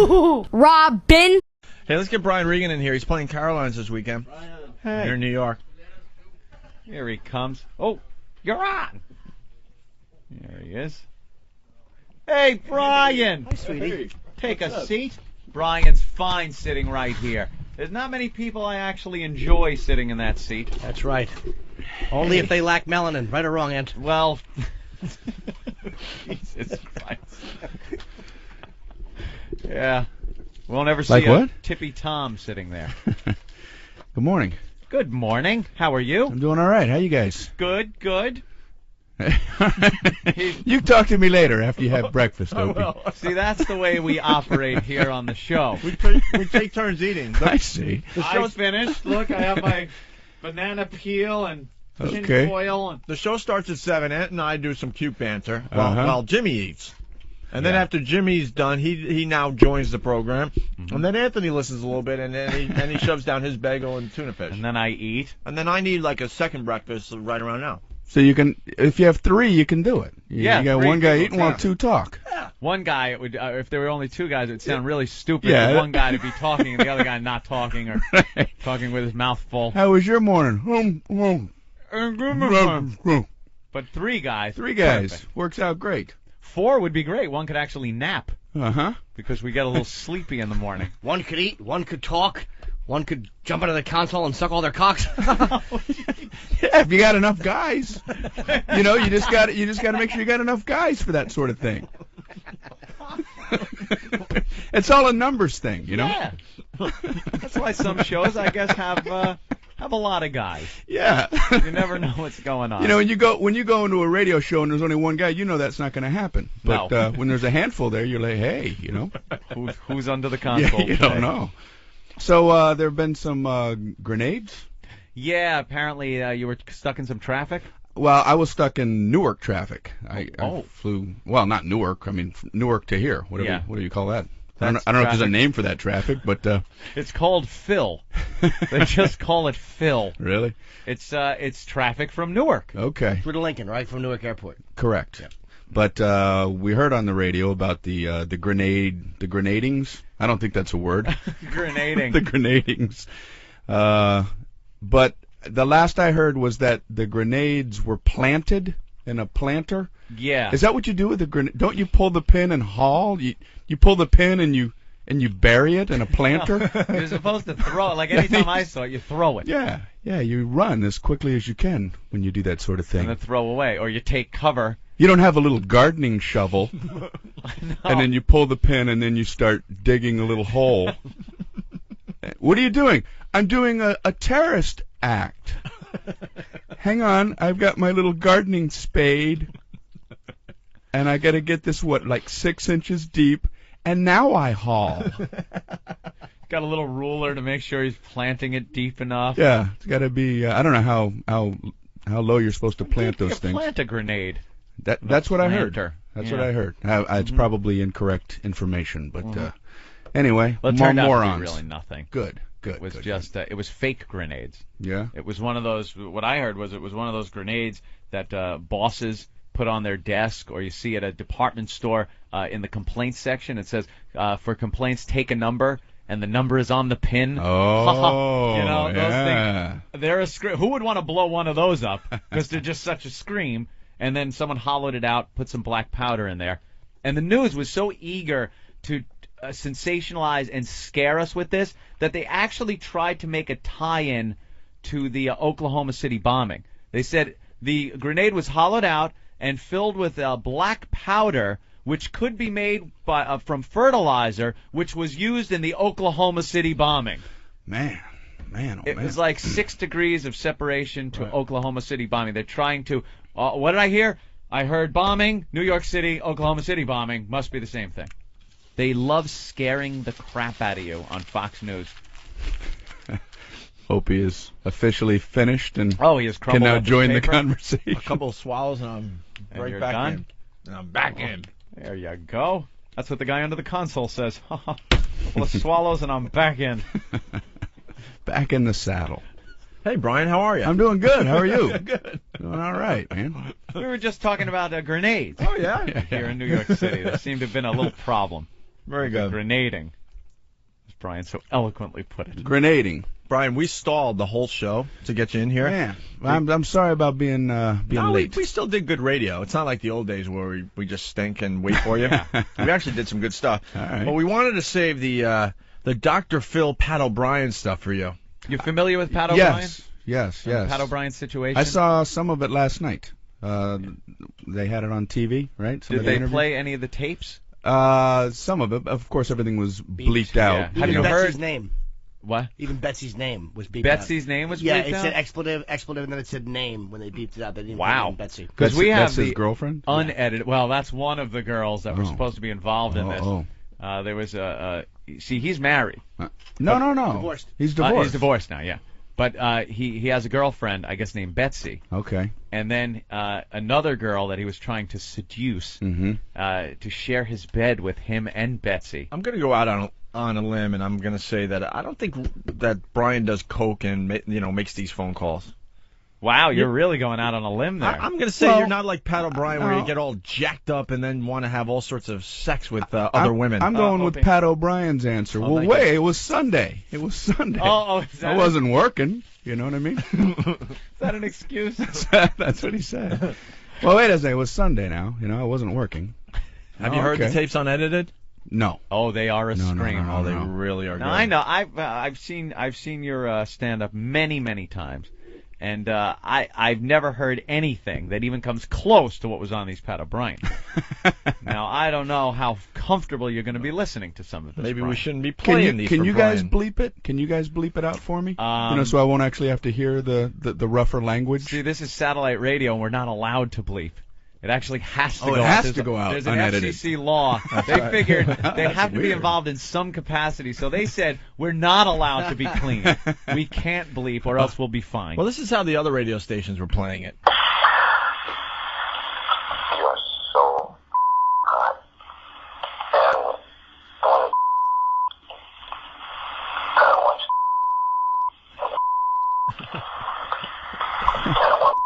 HooHooHooRobin. Hey, let's get Brian Regan in here. He's playing Caroline's this weekend. Hey. Here in New York. Here he comes. Oh, you're on. There he is. Hey, Brian. Hi, sweetie. Take a seat. Brian's fine sitting right here. There's not many people I actually enjoy sitting in that seat. That's right. Only if they lack melanin. Right or wrong, Aunt? Well, Jesus Christ. Yeah. Won't ever see Like a what? Tippy Tom sitting there. Good morning. Good morning. How are you? I'm doing all right. How you guys? Good, good. You talk to me later after you have breakfast, Opie. See, that's the way we operate here on the show. We take turns eating. I see. The show's finished. Look, I have my banana peel and tin Okay. foil. And The show starts at 7. Aunt and I do some cute banter Uh-huh. while Jimmy eats. And then Yeah. after Jimmy's done, he now joins the program. And then Anthony listens a little bit, and then he shoves down his bagel and tuna fish. and then I eat. And then I need like a second breakfast right around now. So you can, if you have 3, you can do it. Yeah, You got 3 one guy people, eating while yeah. 2 talk. One guy, it would if there were only 2 guys, it would sound really stupid Yeah. for one guy to be talking and the other guy not talking or Right. talking with his mouth full. How was your morning? But 3 guys. 3 guys. Perfect. Works out great. 4 would be great. One could actually nap Uh-huh. because we get a little sleepy in the morning. One could eat, one could talk, one could jump into the console and suck all their cocks. Yeah, if you got enough guys. You know, you just got to make sure you got enough guys for that sort of thing. It's all a numbers thing, you know? Yeah. That's why some shows, I guess, have a lot of guys. Yeah. You never know what's going on. You know, when you go into a radio show and there's only one guy, you know that's not going to happen. But No. when there's a handful there, you're like, hey, you know. who's under the Yeah, console? you don't know. So there have been some grenades. Yeah, apparently you were stuck in some traffic. Well, I was stuck in Newark traffic. I Oh. flew, well, not Newark. I mean, from Newark to here. What do you call that? I don't know if there's a traffic. name for that traffic, but It's called Phil. They just call it Phil. really? It's traffic from Newark. Okay, Through to Lincoln, right from Newark Airport. correct. Yeah. But we heard on the radio about the grenadings. I don't think that's a word. Grenading. The grenadings. But the last I heard was that the grenades were planted in a planter. Yeah. Is that what you do with the grenade? Don't you pull the pin and haul? You pull the pin and you bury it in a planter? You're supposed to throw it. Like anytime I saw it, you throw it. Yeah, you run as quickly as you can when you do that sort of And thing. then throw away. Or you take cover. You don't have a little gardening shovel, No. and then you pull the pin and then you start digging a little hole. What are you doing? I'm doing a terrorist act. Hang on, I've got my little gardening spade, and I got to get this, like 6 inches deep, and now I haul. Got a little ruler to make sure he's planting it deep enough. Yeah, it's got to be. I don't know how low you're supposed to plant You those can things. Plant a grenade. That's what I heard. Planter. That's Yeah. what I heard. It's probably incorrect information, but anyway, Well, it more turned out to morons. be really nothing. Good. It was good. just it was fake grenades. Yeah. It was one of those. What I heard was it was one of those grenades that bosses put on their desk, or you see at a department store in the complaints section. It says, "For complaints, take a number," and the number is on the pin. Oh, You know, those yeah. things. They're a scream. Who would want to blow one of those up? Because they're just such a scream. And then someone hollowed it out, put some black powder in there, and the news was so eager to sensationalize and scare us with this that they actually tried to make a tie-in to the Oklahoma City bombing. They said the grenade was hollowed out and filled with black powder, which could be made from fertilizer, which was used in the Oklahoma City bombing. Man, oh It man. was like 6 degrees of separation to Oklahoma City bombing. They're trying to. What did I hear? I heard bombing, New York City, Oklahoma City bombing. Must be the same thing. They love scaring the crap out of you on Fox News. Opie is officially finished and He has can crumbled now up his join the paper. conversation. A couple of swallows and I'm And right you're back done? in. And I'm back in. There you go. That's what the guy under the console says. Couple of swallows and I'm back in. Back in the saddle. Hey, Brian, how are you? I'm doing good. How are you? Good. Doing all right, man. We were just talking about grenades Oh, yeah? here in New York City. There seemed to have been a little problem. Very good. Grenading, as Brian so eloquently put it. Grenading. Brian, we stalled the whole show to get you in here. Man, I'm sorry about being late. We still did good radio. It's not like the old days where we just stink and wait for you. We actually did some good stuff. All right. But we wanted to save the Dr. Phil Pat O'Brien stuff for you. You familiar with Pat O'Brien? Yes. Pat O'Brien's situation? I saw some of it last night. They had it on TV, right? Did they play any of the tapes? Some of it. Of course, everything was bleeped out. Yeah. Have you Betsy's heard? name? What? Even Betsy's name was beeped out. Betsy's name was Yeah, bleeped it out? said expletive, and then it said name when they beeped it out. They didn't Wow. put in Betsy. Because we have that's his the girlfriend? unedited. Well, that's one of the girls that were supposed to be involved in this. Oh. There was see, he's married. No. Divorced. He's divorced. He's divorced now, yeah. But he has a girlfriend, I guess, named Betsy. Okay. And then another girl that he was trying to seduce to share his bed with him and Betsy. I'm going to go out on a limb, and I'm going to say that I don't think that Brian does coke and makes these phone calls. Wow, you're really going out on a limb there. I'm going to say you're not like Pat O'Brien where you get all jacked up and then want to have all sorts of sex with other women. I'm going with Opie. Pat O'Brien's answer. Well, thank wait, it was Sunday. It was Sunday. Is that I wasn't working. You know what I mean? Is that an excuse? That's what he said. Well, wait a second. It was Sunday now. I wasn't working. Have you heard the tapes unedited? No. Oh, they are a No, scream. no, no, They no. really are. Now, good. I know. I've seen your stand-up many times, and I've never heard anything that even comes close to what was on these Pat O'Brien. Now, I don't know how comfortable you're going to be listening to some of this. Maybe Brian. we shouldn't be playing these. Can for you guys Brian. bleep it? Can you guys bleep it out for me? Um, so I won't actually have to hear the rougher language. See, this is satellite radio, and we're not allowed to bleep. It actually has to Oh, go it out. has There's to go out There's an unedited. FCC law. They figured they'd have to be weird. involved in some capacity, so they said we're not allowed to be clean. We can't bleep, or else we'll be fined. Well, this is how the other radio stations were playing it. You are so hot. And I want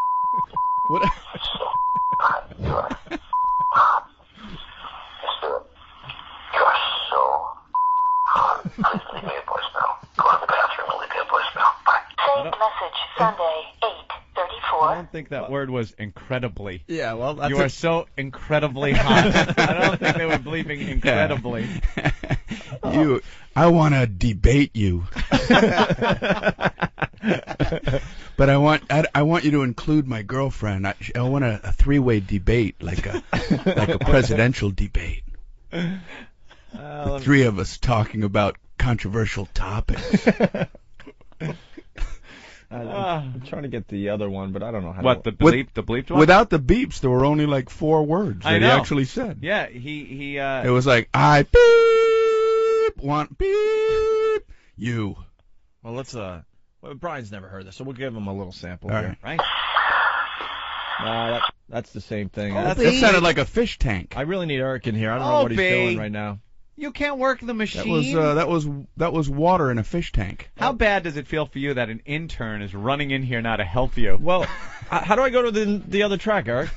What? so hot. You are hot. Let's do it. You are so hot. Please leave me a voicemail. Go to the bathroom and leave me a voicemail. Bye. Saved message Sunday, 8:34. I don't think that word was incredibly. Yeah, well, that's You are so incredibly hot. I don't think they were bleeping incredibly. I want to debate you. But I want you to include my girlfriend. I want a three-way debate, like a presidential debate. The three of us talking about controversial topics. I'm trying to get the other one, but I don't know how. What, to... the bleeped one? Without the beeps, there were only like 4 words I that he know. actually said. Yeah, he It was like, I beep, want beep, you. Well, let's well, Brian's never heard this, so we'll give him a little sample All here. right. That's the same thing. That sounded like a fish tank. I really need Eric in here. I don't know what he's Opie. doing right now. You can't work the That machine. was water in a fish tank. How bad does it feel for you that an intern is running in here now to help you? Well, how do I go to the other track, Eric?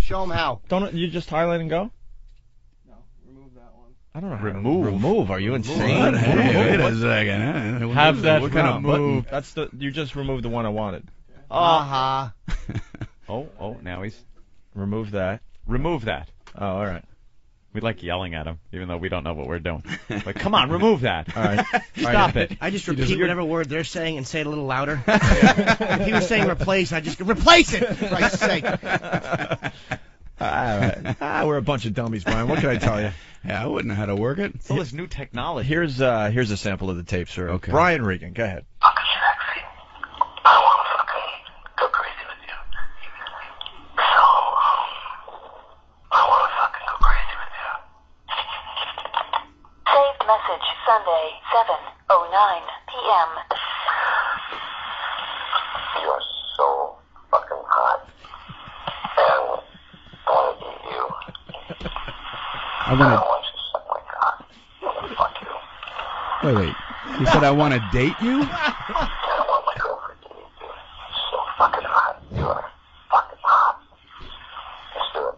Show him how. Don't you just highlight and go? No, remove that one. I don't know. How Remove. To remove? Are you insane? Hey, wait a second. Have that what kind of removed. That's you just removed the one I wanted. Aha. Oh, now he's Remove that. remove that. Oh, all right. We like yelling at him, even though we don't know what we're doing. Like, come on, remove that. All right. Stop it. I just repeat whatever word they're saying and say it a little louder. If he was saying replace, I just go, replace it, for Christ's sake. All right. We're a bunch of dummies, Brian. What can I tell you? Yeah, I wouldn't know how to work it. It's all this new technology. Here's a sample of the tape, sir. Okay. Brian Regan, go ahead. Fucking sexy. I want to fucking go crazy with you. So, I want to fucking go crazy with you. Saved message Sunday, 7:09 p.m. You are so fucking hot. And I want to eat you. I I want want you to suck my cock. I want to fuck you. Wait. You said I want to date you? And I want my girlfriend to eat you. So fucking hot. You are fucking hot. Let's do it.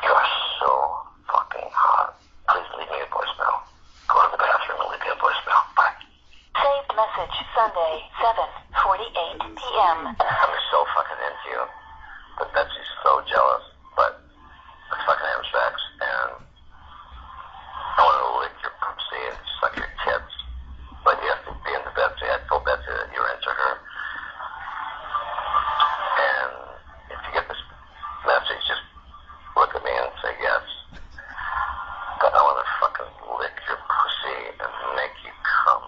You are so fucking hot. Please leave me a voicemail. message Sunday, 7:48 p.m. I'm so fucking into you. But Betsy's so jealous. But let's fucking have sex. And I want to lick your pussy and suck your tits. But you have to be into Betsy. I told Betsy that you're into her. And if you get this message, just look at me and say yes. But I want to fucking lick your pussy and make you come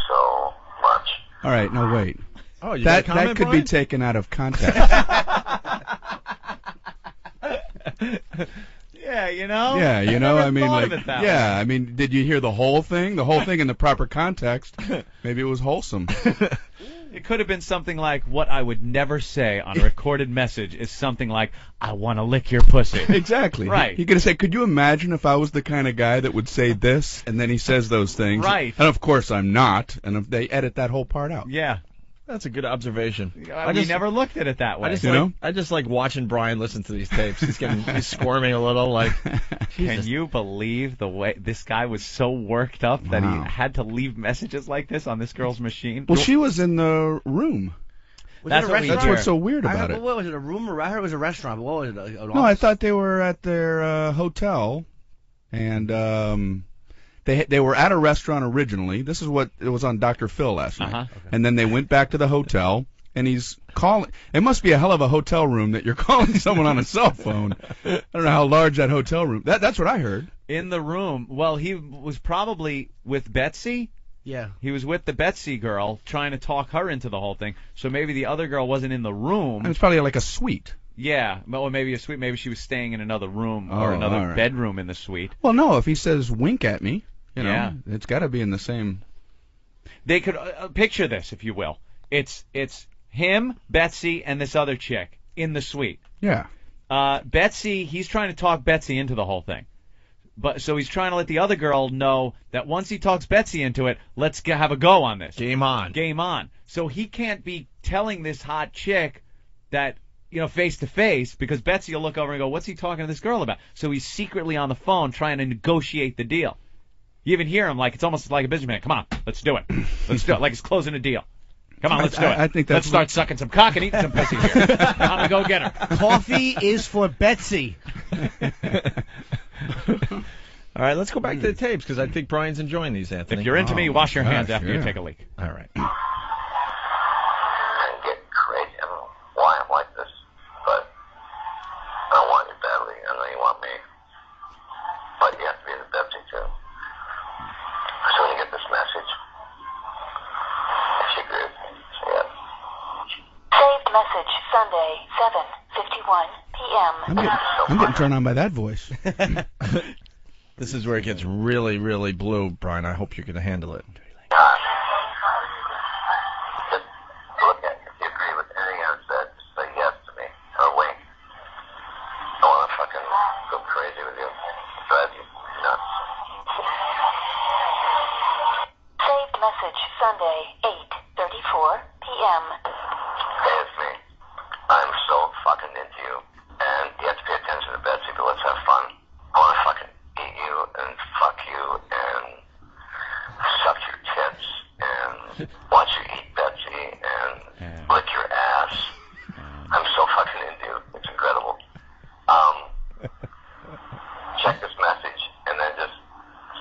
so much. All right, no, wait. Oh, you got a comment, that could Brian? be taken out of context. Yeah, you know. Yeah, you know, never I mean, thought like, of it that yeah, way. I mean, did you hear the whole thing? The whole thing in the proper context. Maybe it was wholesome. It could have been something like, what I would never say on a recorded message is something like, I want to lick your pussy. Exactly. Right. He could have said, could you imagine if I was the kind of guy that would say this, and then he says those things? Right. And of course I'm not, and if they edit that whole part out. Yeah. That's a good observation. We never looked at it that way. I just like watching Brian listen to these tapes. He's squirming a little, like. Can you believe the way this guy was so worked up that he Wow. had to leave messages like this on this girl's machine? Well, she was in the room. Was That's it a what we restaurant? That's what's so weird I about heard, it. what was it, a room? I heard it was a restaurant, but what was it? An No, I office? thought they were at their hotel, and they were at a restaurant originally. This is what it was on Dr. Phil last night. Uh-huh. And then they went back to the hotel, and he's calling. It must be a hell of a hotel room that you're calling someone on a cell phone. I don't know how large that hotel room. That's what I heard. In the room, well, he was probably with Betsy. Yeah. He was with the Betsy girl, trying to talk her into the whole thing. So maybe the other girl wasn't in the room. And it's probably like a suite. Yeah, or maybe a suite. Maybe she was staying in another room or Oh, another all right. bedroom in the suite. Well, no, if he says wink at me, you know, Yeah. it's got to be in the same. They could picture this, if you will. It's him, Betsy, and this other chick in the suite. Yeah. Betsy, he's trying to talk Betsy into the whole thing. But so he's trying to let the other girl know that once he talks Betsy into it, let's have a go on this. Game on. Game on. So he can't be telling this hot chick that, you know, face to face, because Betsy will look over and go, what's he talking to this girl about? So he's secretly on the phone trying to negotiate the deal. You even hear him like it's almost like a businessman. Come on, let's do it. Let's do it. Like he's closing a deal. Come on, let's do it. I think Let's that's start sucking some cock and eating some pussy here. I'm gonna go get her. Coffee is for Betsy. All right, let's go back to the tapes because I think Brian's enjoying these, Anthony. If you're into me, wash your hands gosh, after you yeah. take a leak. All right. And get crazy. I don't know why I'm like this, but I don't want you badly. I know you want me. But you have to be the Betsy too. So when you get this message, if you agree with me, say yes. Saved message Sunday, 7:51 p.m. I'm getting turned on by that voice. This is where it gets really, really blue, Brian. I hope you can handle it. Just look at it. If you agree with anything I've said, just say yes to me. Or wink. I want to fucking go crazy with you. Drive you nuts. Saved message Sunday, 8:34 p.m. Hey, it's me. I'm so fucking into you. And you have to pay attention to Betsy, but let's have fun. I want to fucking eat you and fuck you and suck your tits and watch you eat Betsy and lick your ass. I'm so fucking into you. It's incredible. Check this message and then just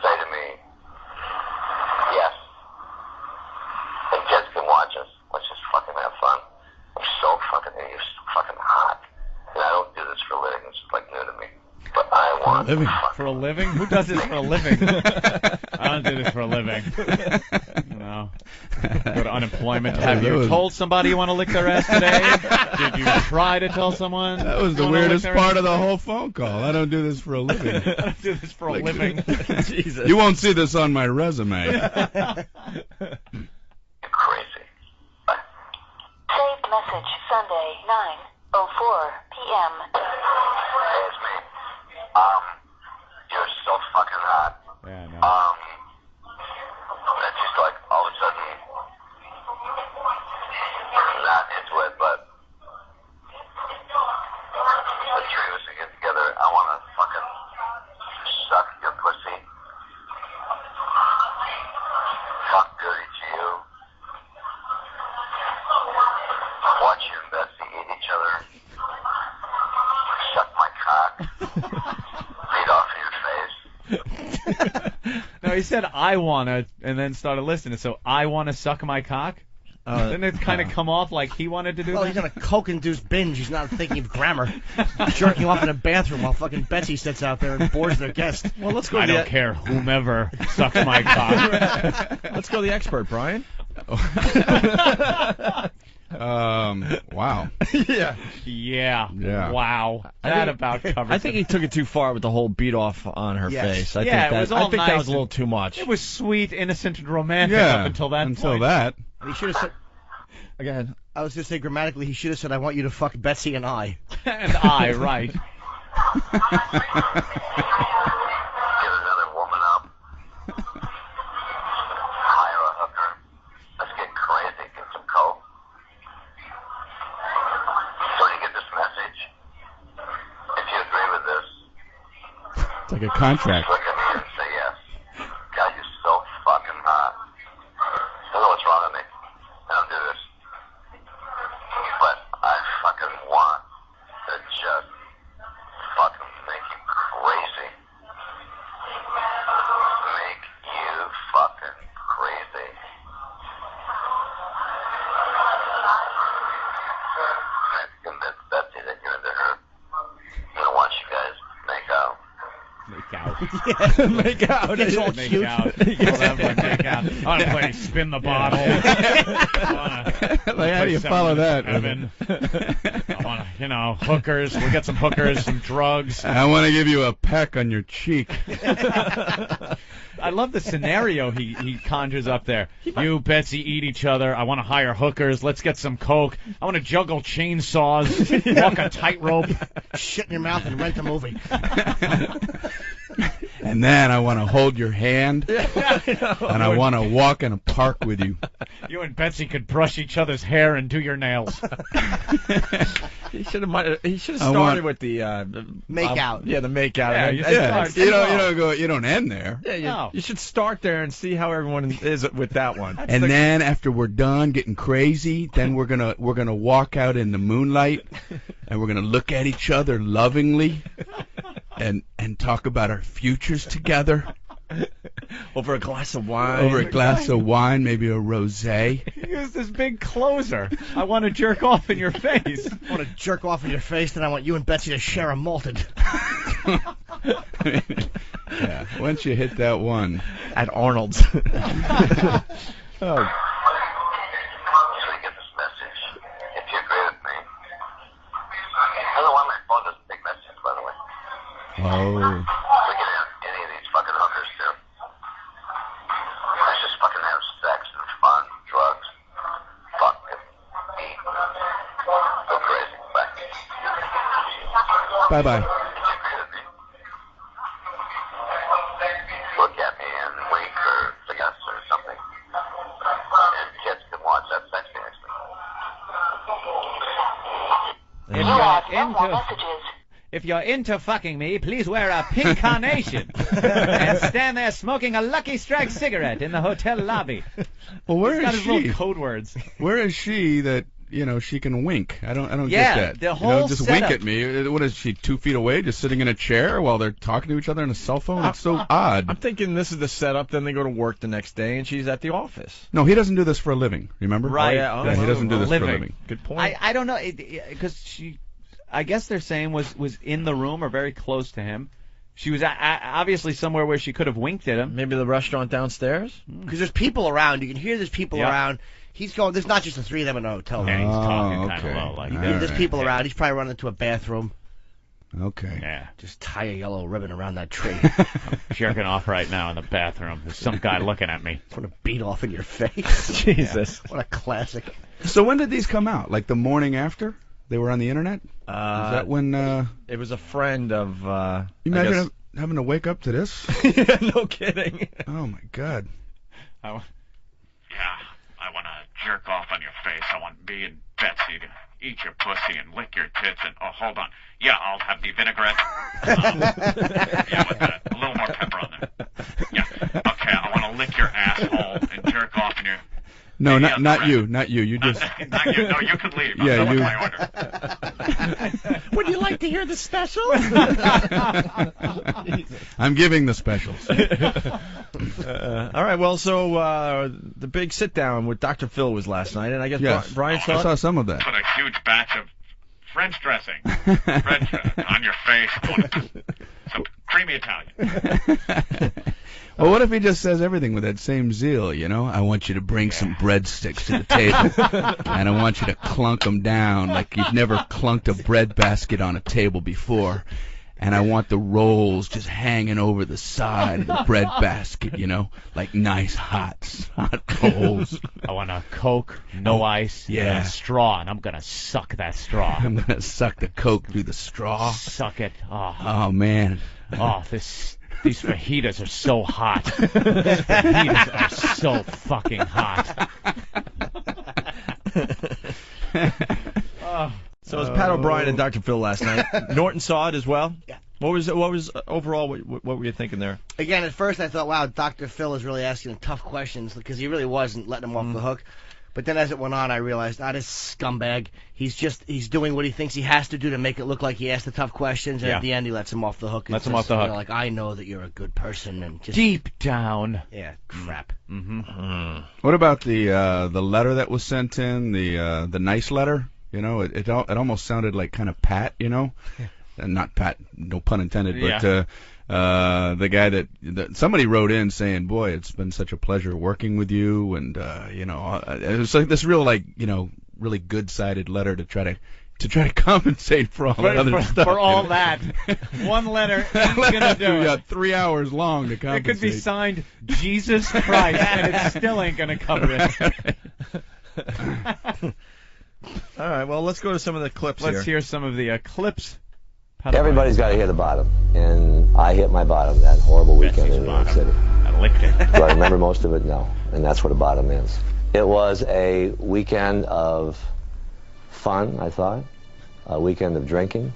say to me, yes. And kids can watch us. Let's just fucking have fun. I'm so fucking into you. You're so fucking hot. And I don't do this for a living. It's like new to me. But I want living. For a living? Who does this for a living? I don't do this for a living. No. Go to unemployment. Have you told somebody you want to lick their ass today? Did you try to tell someone? That was the you wanna lick weirdest their part ass of the today? whole phone call. I don't do this for a living. I don't do this for a living. Jesus. You won't see this on my resume. you crazy. Bye. Saved message Sunday, 9:04 p.m. Hey, it's me. You're so fucking hot. Yeah, I know. It's just like all of a sudden, not into it, but the three of us to get together, I want to fucking suck your pussy, fuck dirty to you, No, he said I wanna, and then started listening. So I wanna suck my cock. Didn't it kind of come off like he wanted to do Well, that? he's on a coke-induced binge. He's not thinking of grammar. Jerking off in a bathroom while fucking Betsy sits out there and bores their guest. Well, let's go. I don't care whomever sucks my cock. Let's go to the expert, Brian. Wow. Yeah. Yeah. Wow. That about covers I think he took it too far with the whole beat off on her Yes. face. I Yeah, think it was all I think that nice was a little and- too much. It was sweet, innocent, and romantic Yeah. up until that Until point. that. And he should have said, Again. I was going to say grammatically, he should have said, I want you to fuck Betsy and I. And I, right. Get another woman up. Hire a hooker. Let's get crazy. Get some coke. So you get this message. If you agree with this, It's like a contract. look at me and say yes. God, you're so fucking hot. I don't know what's wrong with me. I don't do this. But I fucking want to just fucking make you crazy. Make you fucking crazy. I've convinced Betsy that you're into her. I don't want you guys to make out. Make out. Make out. Gets all Make cute. out. I'll have my make out. I want to play spin the bottle. Like, how do you follow that? Heaven. I want to, hookers. We'll get some hookers, some drugs. I want to give you a peck on your cheek. I love the scenario he conjures up there. You, Betsy, eat each other. I want to hire hookers. Let's get some coke. I want to juggle chainsaws, walk a tightrope. Shit in your mouth and rent a movie. And then I want to hold your hand, and I want to walk in a park with you. You and Betsy could brush each other's hair and do your nails. He should have started with the Make out. Yeah, the make out. Yeah, And- you and- start- You don't end there. Yeah, No. you should start there and see how everyone is with that one. And then after we're done getting crazy, then we're gonna walk out in the moonlight, and we're gonna look at each other lovingly, and talk about our futures together Over a glass of wine. over a glass of wine, maybe a rosé. Use this big closer. I want to jerk off in your face. I want to jerk off in your face, then I want you and Betsy to share a malted. Yeah, once you hit that one. At Arnold's. Oh. So you get this message. If you agree with me. I don't know why my phone doesn't take messages, by the way. Oh. We get any of these fucking hookers too. Let's just fucking have sex and fun, drugs, fuck and eat. Go crazy. Bye. Bye-bye. Did you agree with me? Look at me and wink or say yes or something. And kids can watch that sexy next week. If You have you're no more into, messages. if you're into fucking me, please wear a pink carnation and stand there smoking a Lucky Strike cigarette in the hotel lobby. Well, He's where got is his little she? code words. Where is she that she can wink? I don't Yeah, get that. the whole just setup. wink at me. What is she, 2 feet away, just sitting in a chair while they're talking to each other on a cell phone? It's so odd. I'm thinking this is the setup. Then they go to work the next day, and she's at the office. No, he doesn't do this for a living. Remember? Right. yeah, Yeah, he doesn't do this for a living. living. Good point. I don't know, because she, I guess they're saying was in the room or very close to him. She was obviously somewhere where she could have winked at him. Maybe the restaurant downstairs. Because there's people around. You can hear there's people Yeah. around. He's going, there's not just the three of them in a hotel room. Yeah, he's talking Oh, kind okay. of low like All that. There's right. people around. He's probably running into a bathroom. Okay. Yeah, Just tie a yellow ribbon around that tree. jerking off right now in the bathroom. There's some guy looking at me. Want to beat off in your face. Jesus. What a classic. So when did these come out? Like the morning after? They were on the internet? Is that when It was a friend of. you I imagine guess- having to wake up to this? Yeah, no kidding. Oh my God. I, Yeah, I want to jerk off on your face. I want me and Betsy to eat your pussy and lick your tits and, oh, hold on. Yeah, I'll have the vinaigrette. Yeah, with that. A little more pepper on there. Yeah. Okay, I want to lick your asshole and jerk off in your... No, Yeah, not correct. you. Not you. You just. Not you. No, you can leave. Yeah, I'm you- my order. What Would you like to hear the special? I'm giving the specials. All right, well, so the big sit-down with Dr. Phil was last night, and I guess Yes. Brian I saw saw it? some of that. Put a huge batch of French dressing, French on your face. Some creamy Italian. Well, what if he just says everything with that same zeal, you know? I want you to bring some breadsticks to the table, and I want you to clunk them down like you've never clunked a bread basket on a table before. And I want the rolls just hanging over the side of the bread basket, you know, like nice hot rolls. I want a Coke, no ice, yeah. and a straw, and I'm gonna suck that straw. I'm gonna suck the Coke through the straw. Suck it. Oh man. Oh, these fajitas are so hot. These fajitas are so fucking hot. So it was Pat O'Brien and Dr. Phil last night. Norton saw it as well? Yeah. What was overall, what were you thinking there? Again, at first I thought, wow, Dr. Phil is really asking tough questions because he really wasn't letting him off the hook. But then as it went on, I realized, this scumbag, he's doing what he thinks he has to do to make it look like he asked the tough questions, and Yeah. at the end he lets him off the hook. Lets him off the hook. Like, I know that you're a good person, and just Deep down. yeah, crap. What about the letter that was sent in, the nice letter? You know, it almost sounded like kind of Pat, you know, and not Pat, no pun intended, but the guy that somebody wrote in saying, "Boy, it's been such a pleasure working with you," and it was like this real, like, you know, really good-sided letter to try to compensate for all that other stuff. For all that, one letter ain't gonna do it. Yeah, 3 hours long to It compensate. could be signed Jesus Christ, and it still ain't gonna cover it. All right, well, let's go to some of the clips Let's here. hear some of the clips. Everybody's got to hit the bottom, and I hit my bottom that horrible weekend in New York City. I licked it. Do I remember most of it? No, and that's what a bottom is. It was a weekend of fun, I thought, a weekend of drinking,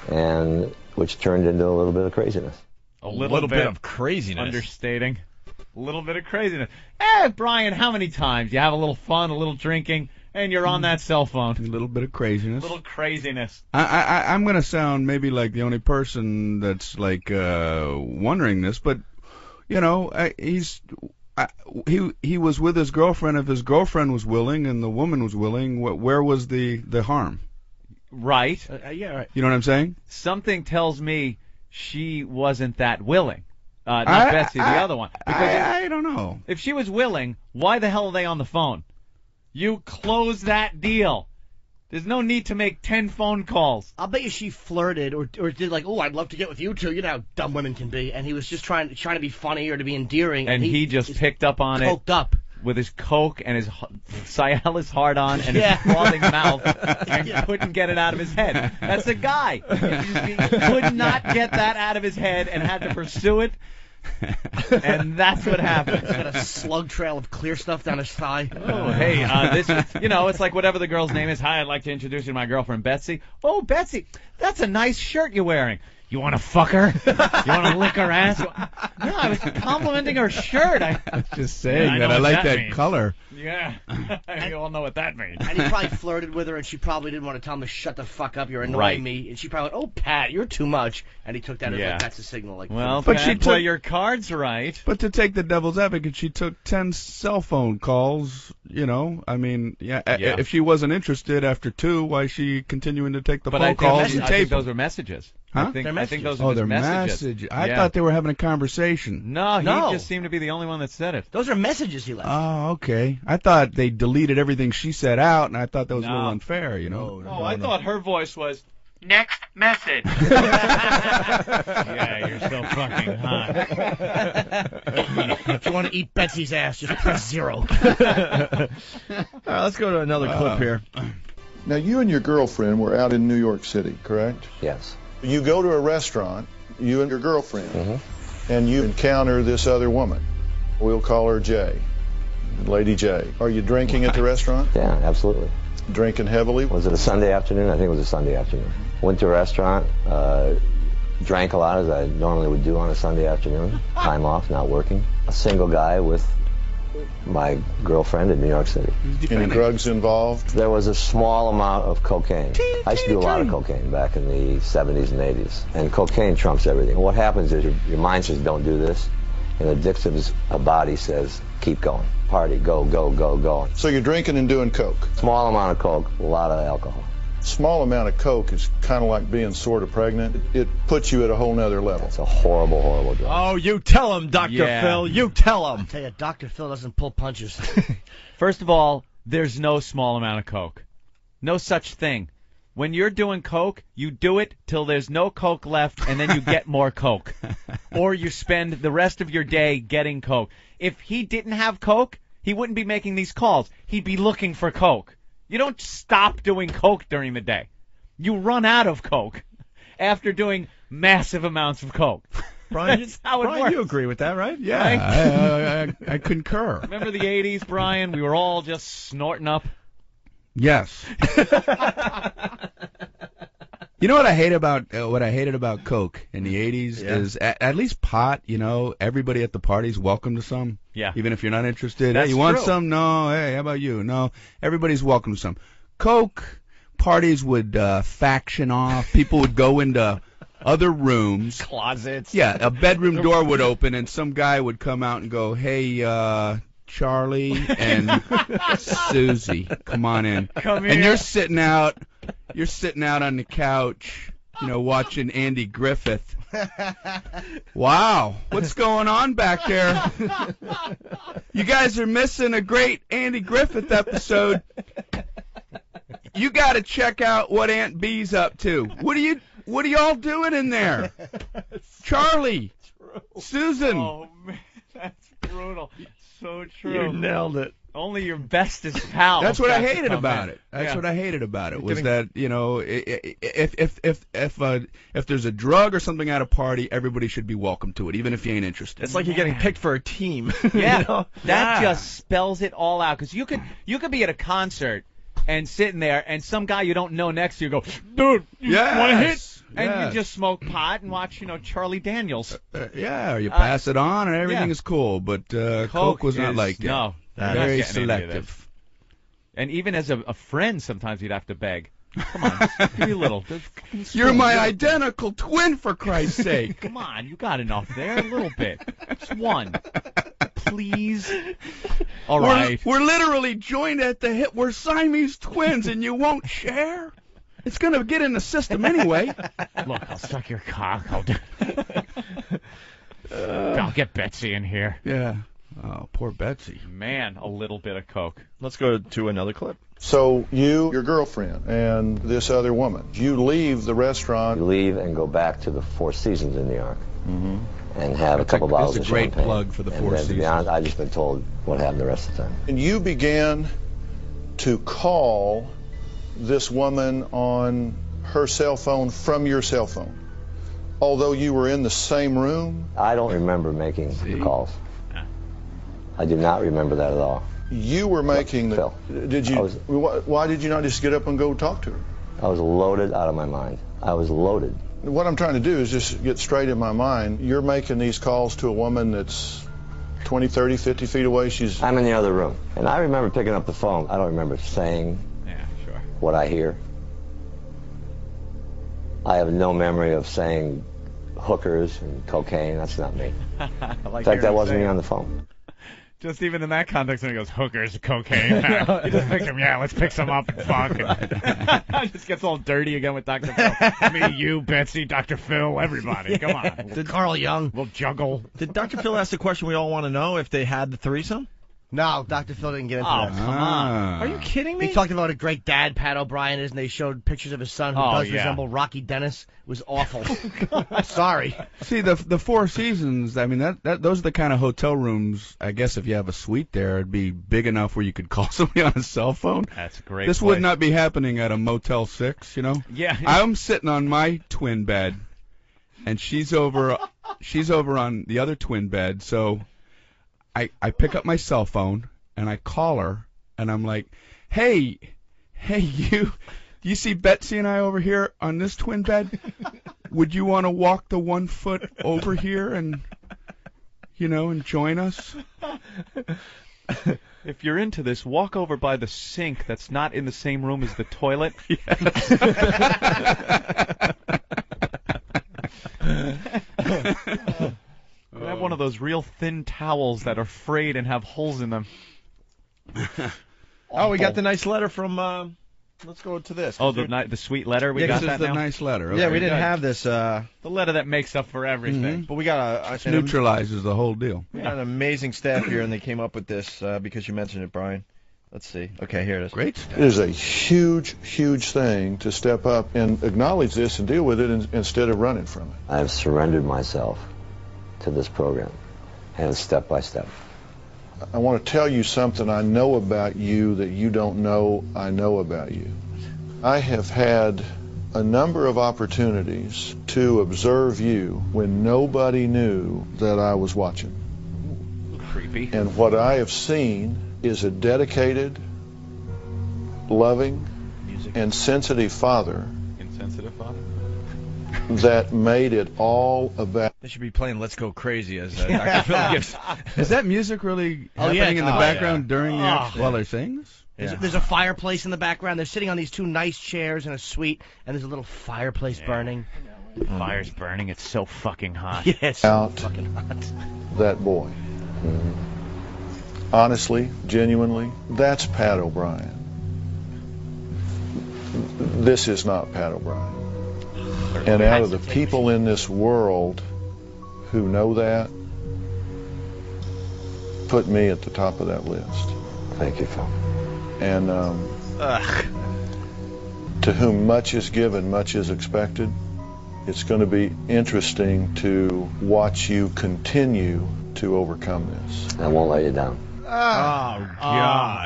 and which turned into a little bit of craziness. A little bit of craziness. Understating. A little bit of craziness. Brian, how many times you have a little fun, a little drinking, and you're on that cell phone? A little bit of craziness. A little craziness. I'm going to sound maybe like the only person that's like wondering this, but you know, he was with his girlfriend. If his girlfriend was willing and the woman was willing, where was the harm? Right. Yeah, right. You know what I'm saying? Something tells me she wasn't that willing. Not Betsy, the other one. Because I don't know. if she was willing, why the hell are they on the phone? You close that deal. There's no need to make 10 phone calls. I'll bet you she flirted or did like, oh, I'd love to get with you too. You know how dumb women can be. And he was just trying to be funny or to be endearing. And he just picked up on it coked up. with his Coke and his Cialis hard-on and his frothing mouth and couldn't get it out of his head. That's a guy. He could not get that out of his head and had to pursue it. And that's what happened. He's got a slug trail of clear stuff down his thigh. Oh, hey, this, it's like whatever the girl's name is. Hi, I'd like to introduce you to my girlfriend, Betsy. Oh, Betsy, that's a nice shirt you're wearing. You want to fuck her? You want to lick her ass? No, I was complimenting her shirt. I was just saying I that know I what like that that means. color. Yeah, you all know what that means. And he probably flirted with her, and she probably didn't want to tell him to shut the fuck up. You're annoying me. And she probably went, oh, Pat, you're too much. And he took that as like, that's a signal. Like, well, But Pat, she play took- your cards right. But to take the devil's advocate, she took 10 cell phone calls, you know. I mean, if she wasn't interested after 2, why is she continuing to take the phone calls and I think tape those them? are messages. Huh? I think They're those Oh, are they're just messages. messages. I thought they were having a conversation. No, he No. just seemed to be the only one that said it. those are messages he left. Oh, okay. I thought they deleted everything she said out, and I thought that was a little No. unfair, you know. Oh, I thought her voice was, Next message. yeah, you're so fucking hot. If you want to eat Betsy's ass, just press 0. All right, let's go to another clip here. Now, you and your girlfriend were out in New York City, correct? Yes. You go to a restaurant, you and your girlfriend, and you encounter this other woman. We'll call her Jay, Lady J. Are you drinking at the restaurant? Yeah, absolutely. Drinking heavily? Was it a Sunday afternoon? I think it was a Sunday afternoon. Went to a restaurant, drank a lot as I normally would do on a Sunday afternoon. Time off, not working. A single guy with my girlfriend in New York City. Any drugs involved? There was a small amount of cocaine. I used to do a lot of cocaine back in the 70s and 80s. And cocaine trumps everything. What happens is your mind says, don't do this. And addictive's body says, keep going. Party, go, go, go, go. So you're drinking and doing coke? Small amount of coke, a lot of alcohol. Small amount of coke is kind of like being sort of pregnant. It puts you at a whole nother level. It's a horrible, horrible drug. Oh, you tell him, Dr. Phil. You tell him. I tell you, Dr. Phil doesn't pull punches. First of all, there's no small amount of coke. No such thing. When you're doing coke, you do it till there's no coke left, and then you get more coke. Or you spend the rest of your day getting coke. If he didn't have coke, he wouldn't be making these calls. He'd be looking for coke. You don't stop doing coke during the day. You run out of coke after doing massive amounts of coke. Brian, That's how it works. you agree with that, right? Yeah, I concur. Remember the 80s, Brian? We were all just snorting up. Yes. You know what I hate about what I hated about coke in the 80s is at least pot. You know, everybody at the party's welcome to some. Yeah. Even if you're not interested. That's Hey, you want true. some? No. Hey, how about you? No. Everybody's welcome to some. Coke parties would faction off. People would go into other rooms. Closets. Yeah, a bedroom door would open and some guy would come out and go, "Hey, Charlie and Susie, come on in." Come and here. you're sitting out on the couch, you know, watching Andy Griffith. Wow, what's going on back there? You guys are missing a great Andy Griffith episode. You got to check out what Aunt B's up to. What are y'all doing in there? Charlie, Susan. Oh, man, that's brutal. So true. You nailed it. Only your bestest pal. That's what I got to hated come about in. it. That's Yeah. what I hated about it was that, you know, if there's a drug or something at a party, everybody should be welcome to it, even if you ain't interested. It's like you're getting picked for a team. Yeah, You know? that just spells it all out. Because you could be at a concert and sitting there, and some guy you don't know next to you go, "Dude, you want to hit?" And you just smoke pot and watch, you know, Charlie Daniels. Yeah, or you pass it on and everything yeah. is cool. But Coke was not is- like that. No, you're not Very getting any of selective. this. And even as a friend, sometimes you'd have to beg. Come on, just give me a little. You're my identical twin, for Christ's sake. Come on, you got enough there. A little bit. Just one. Please. All right. We're literally joined at the hip. We're Siamese twins, and you won't share? It's going to get in the system anyway. Look, I'll suck your cock. I'll get Betsy in here. Yeah. Oh, poor Betsy. Man, a little bit of coke. Let's go to another clip. So you, your girlfriend, and this other woman, you leave the restaurant. You leave and go back to the Four Seasons in New York and have a That's couple a- bottles that's of a great champagne. plug for the And Four then, to be Seasons. honest, I've just been told what happened the rest of the time. And you began to call this woman on her cell phone from your cell phone, although you were in the same room. I don't remember making the calls. I do not remember that at all. You were making the. Phil. Did you? Why did you not just get up and go talk to her? I was loaded out of my mind. I was loaded. What I'm trying to do is just get straight in my mind. You're making these calls to a woman that's 20, 30, 50 feet away. I'm in the other room. And I remember picking up the phone. I don't remember saying what I hear. I have no memory of saying hookers and cocaine. That's not me. In fact, that wasn't me on the phone. Just even in that context, when he goes, hookers, cocaine. You just pick them, yeah, let's pick some up and fuck. And just gets all dirty again with Dr. Phil. Me, you, Betsy, Dr. Phil, everybody. Come on. Did Carl Young. We'll juggle. Did Dr. Phil ask the question we all want to know if they had the threesome? No, Dr. Phil didn't get into Oh, that. come on. Are you kidding me? He talked about a great dad Pat O'Brien is, and they showed pictures of his son who Oh, does yeah. resemble Rocky Dennis. It was awful. Sorry. See, the Four Seasons, I mean, that those are the kind of hotel rooms, I guess if you have a suite there, it'd be big enough where you could call somebody on a cell phone. That's a great This place. would not be happening at a Motel 6, you know? Yeah. I'm sitting on my twin bed, and she's over on the other twin bed, so I pick up my cell phone, and I call her, and I'm like, hey, you see Betsy and I over here on this twin bed? Would you want to walk the 1 foot over here and, and join us? If you're into this, walk over by the sink that's not in the same room as the toilet. Grab one of those real thin towels that are frayed and have holes in them. Oh, we got the nice letter from. Let's go to this. Oh, the sweet letter. We got this that is the now? nice letter. Yeah, Okay. we didn't have this. The letter that makes up for everything. But we got It neutralizes the whole deal. we got an amazing staff here, and they came up with this because you mentioned it, Brian. Let's see. Okay, here it is. Great It stuff. is a huge, huge thing to step up and acknowledge this and deal with it instead of running from it. I have surrendered myself to this program, and step by step. I want to tell you something I know about you that you don't know I know about you. I have had a number of opportunities to observe you when nobody knew that I was watching. Creepy. And what I have seen is a dedicated, loving, and sensitive father Insensitive father. that made it all about. They should be playing "Let's Go Crazy" as Dr. Phil gives. Is that music really Oh, yeah, happening in the oh, background during the Oh. while they're saying this? There's a fireplace in the background. They're sitting on these two nice chairs in a suite, and there's a little fireplace burning. Fire's burning. It's so fucking hot. Yes. Out. Fucking hot. That boy. Honestly, genuinely, that's Pat O'Brien. This is not Pat O'Brien. And out of the people in this world who know that, put me at the top of that list. Thank you, Phil. And to whom much is given, much is expected. It's going to be interesting to watch you continue to overcome this. I won't let you down. Oh, God.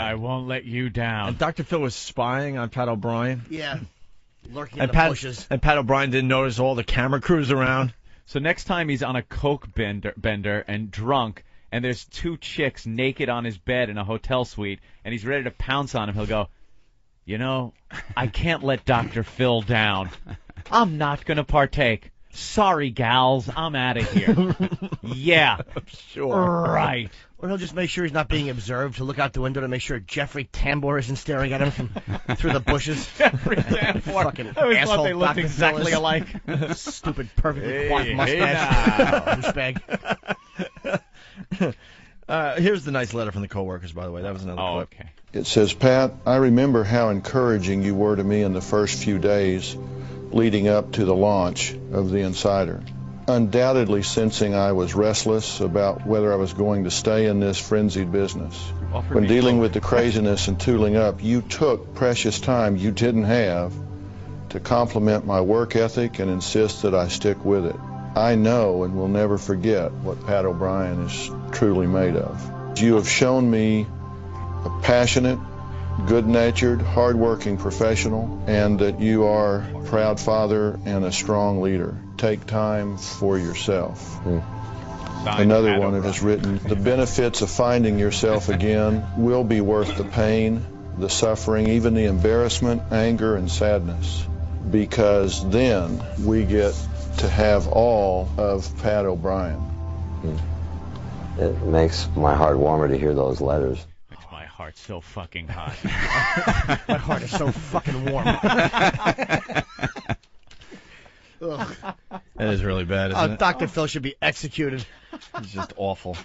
I won't let you down. And Dr. Phil was spying on Pat O'Brien. Yeah. Lurking in And the Pat, bushes. and Pat O'Brien didn't notice all the camera crews around. So next time he's on a coke bender and drunk, and there's two chicks naked on his bed in a hotel suite, and he's ready to pounce on him, he'll go, you know, I can't let Dr. Phil down. I'm not going to partake. Sorry, gals, I'm out of here. Yeah. Sure. Right. Or he'll just make sure he's not being observed. He'll look out the window to make sure Jeffrey Tambor isn't staring at him from through the bushes. Jeffrey Tambor. Fucking I always asshole thought they looked Dr. exactly Phil is. alike. Stupid, perfectly coiffed Hey mustache. Douchebag. Here's the nice letter from the coworkers, by the way. That was another clip. Okay. It says, Pat, I remember how encouraging you were to me in the first few days leading up to the launch of The Insider. Undoubtedly sensing I was restless about whether I was going to stay in this frenzied business. When dealing with the craziness and tooling up, you took precious time you didn't have to compliment my work ethic and insist that I stick with it. I know and will never forget what Pat O'Brien is truly made of. You have shown me a passionate, good-natured, hard-working professional, and that you are a proud father and a strong leader. Take time for yourself. Another one that has written, the benefits of finding yourself again will be worth the pain, the suffering, even the embarrassment, anger, and sadness, because then we get to have all of Pat O'Brien. It makes my heart warmer to hear those letters. Makes my heart so fucking hot. My heart is so fucking warm. Ugh. That is really bad, isn't it? Dr. Phil should be executed. It's just awful.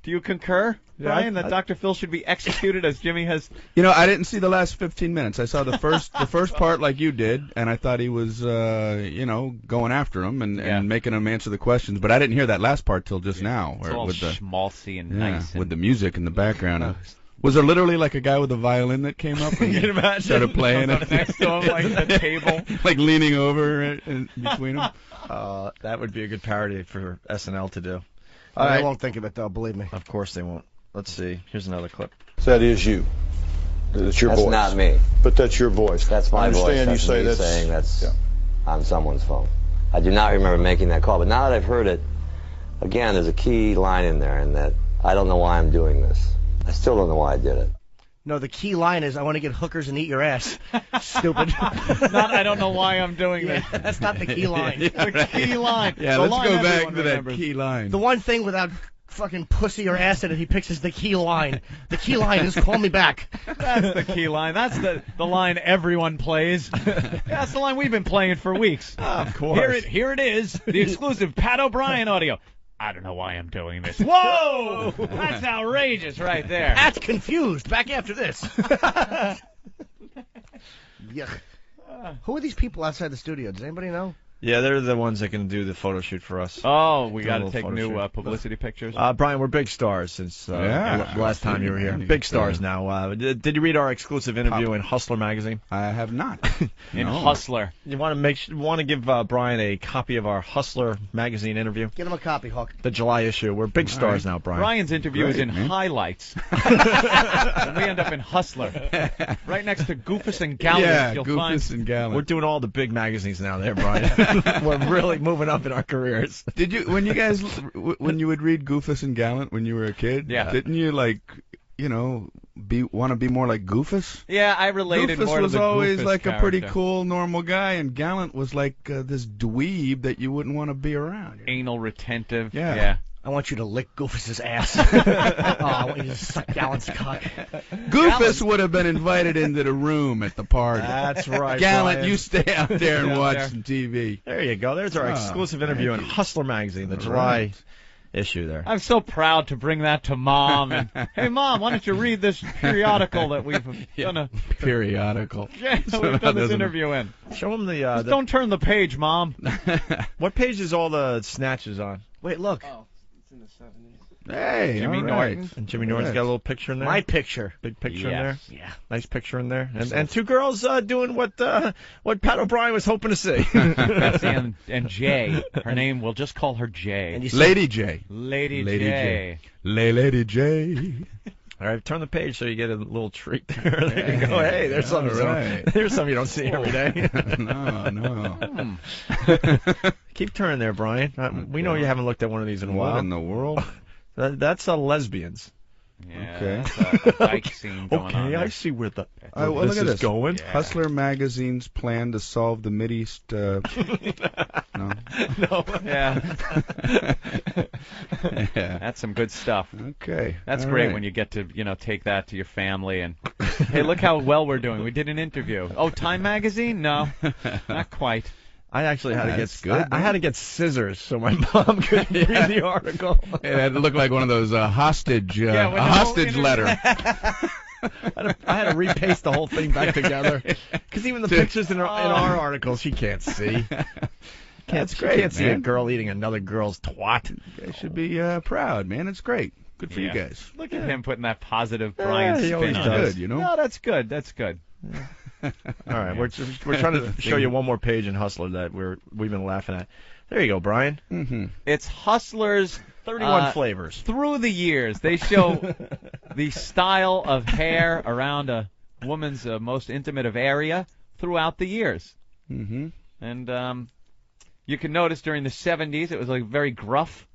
Do you concur, Brian, that I- Dr. Phil should be executed as Jimmy has? You know, I didn't see the last 15 minutes. I saw the first part like you did, and I thought he was, going after him and making him answer the questions. But I didn't hear that last part till just now, It's where all with the schmaltzy and nice. with the music in the background. Was there literally like a guy with a violin that came up and Can you imagine? started playing it next to him, like the table. like leaning over in between them? That would be a good parody for SNL to do. I right. won't think of it, though, believe me. Of course they won't. Let's see. Here's another clip. That is you. That's your That's voice. not me. But that's your voice. That's my I understand voice. That's you say me that's saying that's yeah. on someone's phone. I do not remember making that call, but now that I've heard it, again, there's a key line in there, in that I don't know why I'm doing this. I still don't know why I did it. No, the key line is, I want to get hookers and eat your ass. Stupid. Not, I don't know why I'm doing this. That's not the key line. The key line. Yeah, The let's line go back everyone to that remembers. key line. The one thing without fucking pussy or acid, and he picks as the key line. The key line is call me back. That's the key line. That's the line everyone plays. That's the line we've been playing for weeks. Of course. Here it is, the exclusive Pat O'Brien audio. I don't know why I'm doing this. Whoa! That's outrageous right there. Pat's confused. Back after this. Yuck. Who are these people outside the studio? Does anybody know? Yeah, they're the ones that can do the photo shoot for us. Oh, we got to little take photo new shoot. publicity pictures. Brian, we're big stars since last time you were here. Big stars now. Did you read our exclusive interview in Hustler magazine? I have not. In Hustler. You want to give Brian a copy of our Hustler magazine interview? Get him a copy, Hawk. The July issue. We're big stars now, Brian. Brian's interview is in man. highlights. And we end up in Hustler. Right next to Goofus and Gallant. Yeah, you'll Goofus find. and Gallant. We're doing all the big magazines now there, Brian. We're really moving up in our careers. Did you, when you would read Goofus and Gallant when you were a kid? Yeah. Didn't you want to be more like Goofus? Yeah, I related Goofus more to was the always Goofus like a pretty character. cool, normal guy, and Gallant was like this dweeb that you wouldn't want to be around. Anal retentive. Yeah. I want you to lick Goofus's ass. I want you to suck Gallant's cock. Goofus would have been invited into the room at the party. That's right, Gallant, Brian. you stay out there and Out watch there. some TV. There you go. There's our exclusive interview in Hustler magazine, the July issue there. I'm so proud to bring that to Mom. And, hey, Mom, why don't you read this periodical that we've done Periodical. we've done this interview in. Show him the. Just don't turn the page, Mom. What page is all the snatches on? Wait, look. Hey, Jimmy all right. Norton. And Jimmy Norton's got a little picture in there. My picture. Big picture in Yes. there. Yeah. Nice picture in there. And two girls doing what Pat O'Brien was hoping to see. Betsy and Jay. Her name, we'll just call her Jay. And you said, Lady J. Lady Lady Jay. Lady J. All right, turn the page so you get a little treat there. There you go. Hey, there's something. All right. There's something you don't see every day. No. Keep turning there, Brian. We know you haven't looked at one of these in a What while. in the world? That's lesbians. Yeah, Okay. that's a dyke scene going on Okay, there. I see where Well, look this at is this. going. Yeah. Hustler Magazine's plan to solve the Mideast. No. No. Yeah, Yeah. that's some good stuff. Okay. That's All great right. when you get to, take that to your family and, hey, look how well we're doing. We did an interview. Oh, Time Magazine? No, not quite. I actually had to That's get good, I had to get scissors so my mom could read the article. It had to look like one of those hostage with the whole hostage interview. letter. I had to repaste the whole thing back together because even the pictures in our articles she can't see. That's She great, can't see a man. girl eating another girl's twat. You guys should be proud, man. It's great. Good for you Yeah. guys. Look at him putting that positive Brian he spin always on does. it. Good, No, that's good. That's good. All right, we're trying to show you one more page in Hustler that we've been laughing at. There you go, Brian. Mm-hmm. It's Hustlers 31 flavors. through the years. They show the style of hair around a woman's most intimate of area throughout the years. Mm-hmm. And you can notice during the 70s it was like very gruff,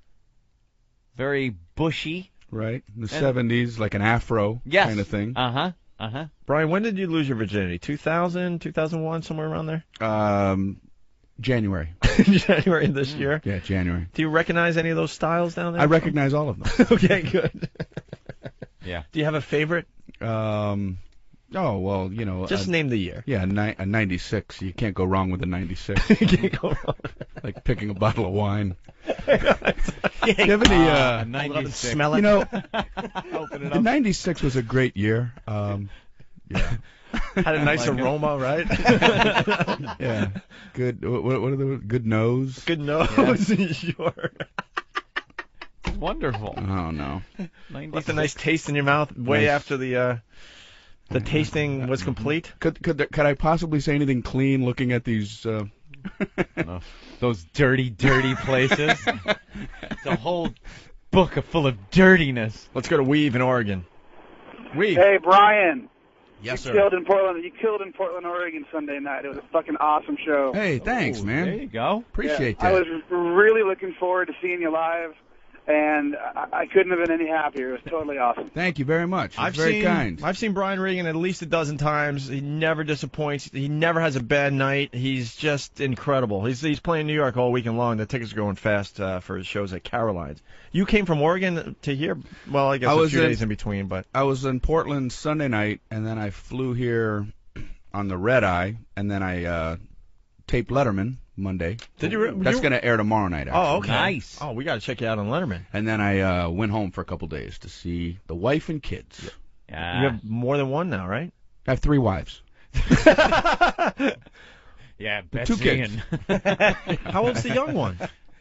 very bushy. Right. In the 70s, like an afro Yes. kind of thing. Uh-huh. Brian, when did you lose your virginity? 2000, 2001, somewhere around there? January. January of this year? Yeah, January. Do you recognize any of those styles down there? I recognize all of them. Okay, good. Yeah. Do you have a favorite? Oh, well, Just name the year. Yeah, a 96. You can't go wrong with a 96. You can't go wrong. Like picking a bottle of wine. Yeah, Do you have any, hold up and 96. smell it. Open it the 96 was a great year. Yeah. Had a nice aroma, right? Yeah. Good. What are the good nose? Good nose. Sure. Wonderful. Oh no. Left a nice taste in your mouth way Nice. after the tasting was complete. Could I possibly say anything clean looking at these? No. Those dirty, dirty places. It's a whole book full of dirtiness. Let's go to Weave in Oregon. Weave. Hey, Brian. Yes, You sir. killed in Portland. You killed in Portland, Oregon Sunday night. It was a fucking awesome show. Hey, thanks, Ooh, man. There you go. Appreciate I that. was really looking forward to seeing you live. and I couldn't have been any happier. It was totally awesome. Thank you very much. That's very kind. I've seen Brian Regan at least a dozen times. He never disappoints. He never has a bad night. He's just incredible. He's playing New York all weekend long. The tickets are going fast for his shows at Caroline's. You came from Oregon to here? Well, I guess a few days in between, but I was in Portland Sunday night, and then I flew here on the red eye, and then I taped Letterman Monday. Did you? That's going to air tomorrow night. Actually. Oh, okay. Nice. Oh, we got to check you out on Letterman. And then I went home for a couple days to see the wife and kids. Yeah. You have more than one now, right? I have 3 wives. Yeah, 2 Betsy kids. How old's the young one?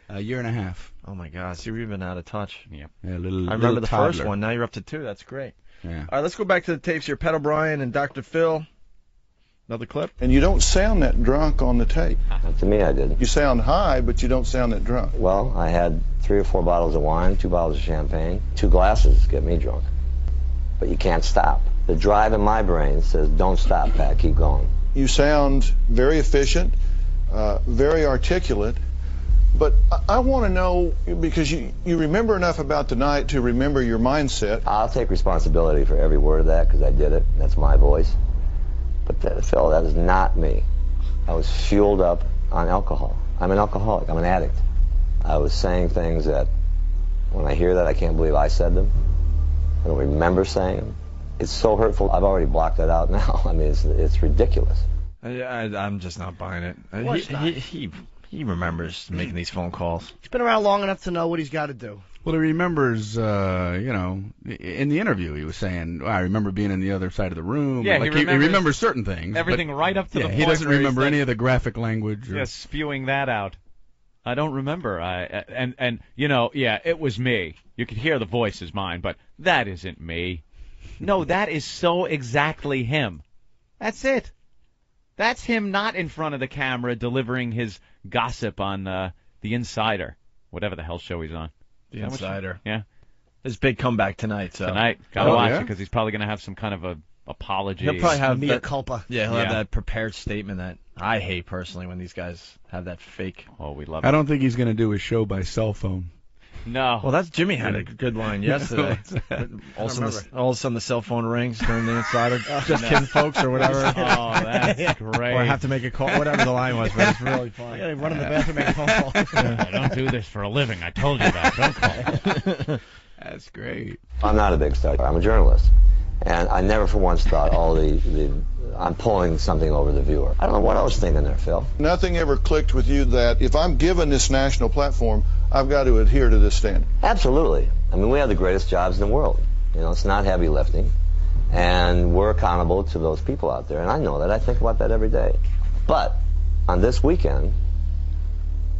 A year and a half. Oh my God! See, we've been out of touch. Yeah. Yeah, little. I remember the toddler. first one. Now you're up to 2. That's great. Yeah. All right, let's go back to the tapes here. Pat O'Brien and Dr. Phil. Another clip. And you don't sound that drunk on the tape. To me, I did. You sound high, but you don't sound that drunk. Well, I had 3 or 4 bottles of wine, 2 bottles of champagne, 2 glasses get me drunk. But you can't stop. The drive in my brain says, don't stop, Pat, keep going. You sound very efficient, very articulate, but I want to know, because you remember enough about the night to remember your mindset. I'll take responsibility for every word of that because I did it. That's my voice. But Phil, that is not me. I was fueled up on alcohol. I'm an alcoholic. I'm an addict. I was saying things that, when I hear that, I can't believe I said them. I don't remember saying them. It's so hurtful. I've already blocked that out now. I mean, it's ridiculous. I'm just not buying it. He remembers making these phone calls. He's been around long enough to know what he's got to do. Well, he remembers, in the interview he was saying, I remember being in the other side of the room. Yeah, like, he remembers certain things. Everything right up to the point. He doesn't where remember he's any of the graphic language. Or... Yeah, spewing that out. I don't remember. It was me. You could hear the voice is mine, but that isn't me. No, that is so exactly him. That's it. That's him not in front of the camera delivering his gossip on The Insider, whatever the hell show he's on. The Insider. Yeah. His big comeback tonight. So. Tonight. Gotta watch it because he's probably going to have some kind of a apology. He'll probably have mea culpa. Yeah, he'll have that prepared statement that I hate personally when these guys have that fake. Oh, we love it. I don't think he's going to do his show by cell phone. No. Well, that's Jimmy had a good line yesterday. All of a sudden the cell phone rings during the Insider. Just kidding, folks, or whatever. Oh, that's great. Or I have to make a call, whatever the line was, but it's really funny. I gotta run in the bathroom and make a phone call. I don't do this for a living. I told you that. Don't call. That's great. I'm not a big star. I'm a journalist. And I never for once thought, I'm pulling something over the viewer. I don't know what I was thinking there, Phil. Nothing ever clicked with you that if I'm given this national platform, I've got to adhere to this standard. Absolutely. I mean, we have the greatest jobs in the world. It's not heavy lifting. And we're accountable to those people out there. And I know that. I think about that every day. But on this weekend,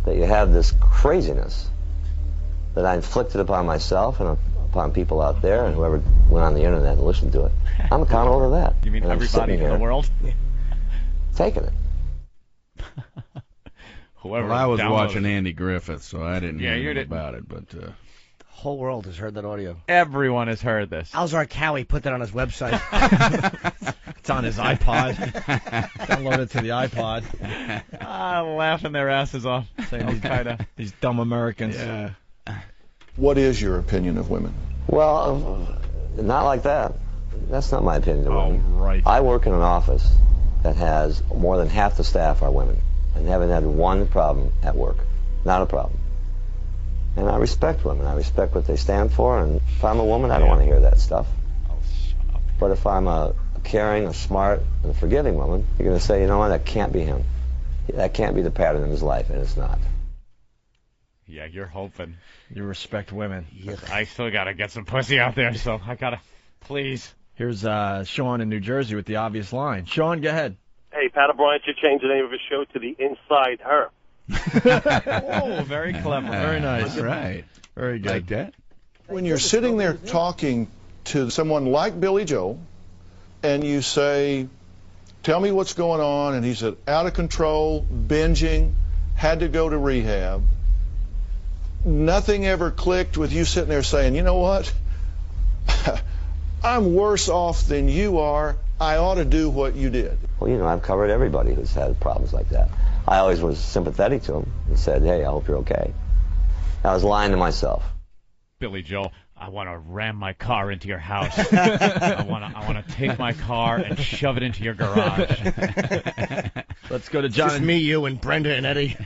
that you have this craziness that I inflicted upon myself and upon people out there and whoever went on the internet and listened to it, I'm accountable to that. You mean and everybody in the world? Taking it. Whoever Well, I was downloaded watching it. Andy Griffith, so I didn't hear you didn't. about it. But The whole world has heard that audio. Everyone has heard this. Alzar Cowie put that on his website. It's on his iPod. Download it to the iPod. Laughing their asses off. Saying these dumb Americans. yeah. What is your opinion of women? Well, not like that. That's not my opinion of women. right. I work in an office that has more than half the staff are women and haven't had one problem at work. Not a problem. And I respect women. I respect what they stand for. And if I'm a woman, I don't want to hear that stuff. Oh, shut up. But if I'm a caring, a smart, and a forgiving woman, you're going to say, you know what, that can't be him. That can't be the pattern in his life, and it's not. Yeah, you're hoping. You respect women. I still got to get some pussy out there, so I got to, please. Here's Sean in New Jersey with the obvious line. Sean, go ahead. Hey, Pat O'Brien should change the name of his show to The Inside Her. Oh, very clever. Very nice. Right. Very good. Like that? When you're sitting there talking to someone like Billy Joel, and you say, tell me what's going on, and he said, out of control, binging, had to go to rehab. Nothing ever clicked with you sitting there saying, you know what? I'm worse off than you are. I ought to do what you did. Well, I've covered everybody who's had problems like that. I always was sympathetic to him and said, hey, I hope you're okay. I was lying to myself. Billy Joel, I want to ram my car into your house. I want to take my car and shove it into your garage. Let's go to John. Just me, you, and Brenda and Eddie.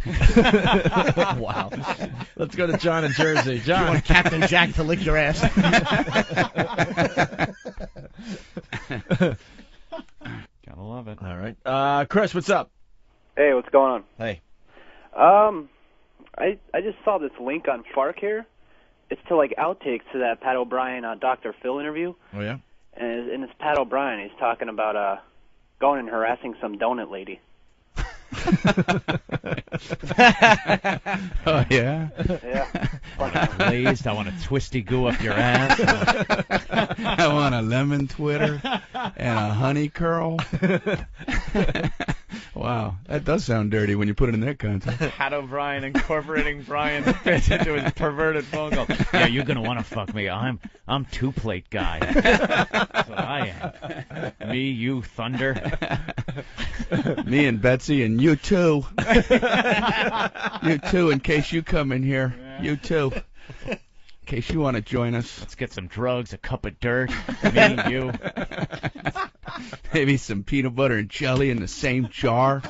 Wow. Let's go to John in Jersey. John. You want Captain Jack to lick your ass? Gotta love it. All right. Chris, what's up? Hey, what's going on? Hey. I just saw this link on Fark here. It's to like outtakes to that Pat O'Brien Dr. Phil interview. Oh yeah. And it's Pat O'Brien. He's talking about going and harassing some donut lady. Oh yeah. Yeah. Glazed. I want a twisty goo up your ass. I want a lemon twitter and a honey curl. Wow, that does sound dirty when you put it in that context. Pat O'Brien incorporating Brian Fitz into his perverted phone call. Yeah, you're gonna want to fuck me. I'm two-plate guy. That's what I am. Me, you, Thunder. Me and Betsy and you too. You too, in case you come in here. You too. In case you want to join us. Let's get some drugs, a cup of dirt. Me and you. Maybe some peanut butter and jelly in the same jar.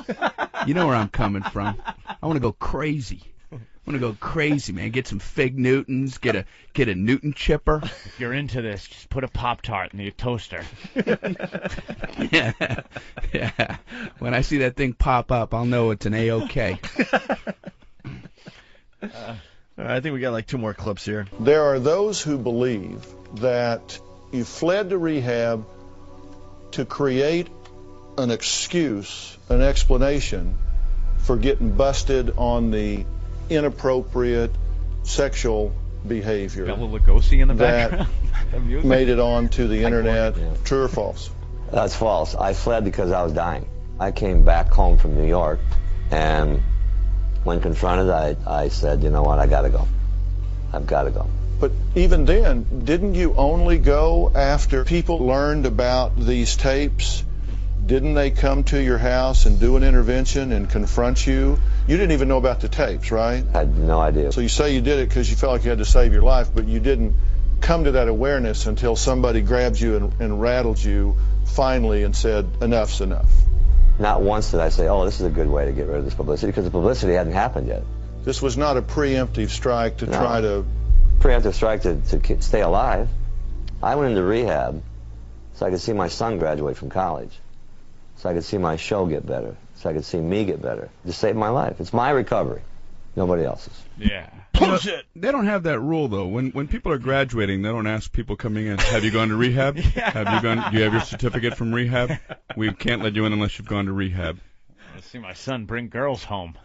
You know where I'm coming from. I want to go crazy. I want to go crazy, man. Get some Fig Newtons. Get a Newton chipper. If you're into this, just put a Pop-Tart in your toaster. Yeah. When I see that thing pop up, I'll know it's an A-OK. I think we got like 2 more clips here. There are those who believe that you fled to rehab to create an excuse, an explanation for getting busted on the inappropriate sexual behavior Bela Lugosi in the that background. made it onto the internet. True or false? That's false. I fled because I was dying. I came back home from New York, and when confronted, I said, you know what, I gotta go. I've gotta go. But even then, didn't you only go after people learned about these tapes? Didn't they come to your house and do an intervention and confront you? You didn't even know about the tapes, right? I had no idea. So you say you did it because you felt like you had to save your life, but you didn't come to that awareness until somebody grabbed you and rattled you finally and said, enough's enough. Not once did I say, oh, this is a good way to get rid of this publicity, because the publicity hadn't happened yet. This was not a preemptive strike to try to... Preemptive strike to stay alive. I went into rehab so I could see my son graduate from college, so I could see my show get better, so I could see me get better. Just saved my life. It's my recovery, nobody else's. Yeah. Bullshit. They don't have that rule though. When people are graduating, they don't ask people coming in, have you gone to rehab? Have you gone? Do you have your certificate from rehab? We can't let you in unless you've gone to rehab. I see my son bring girls home.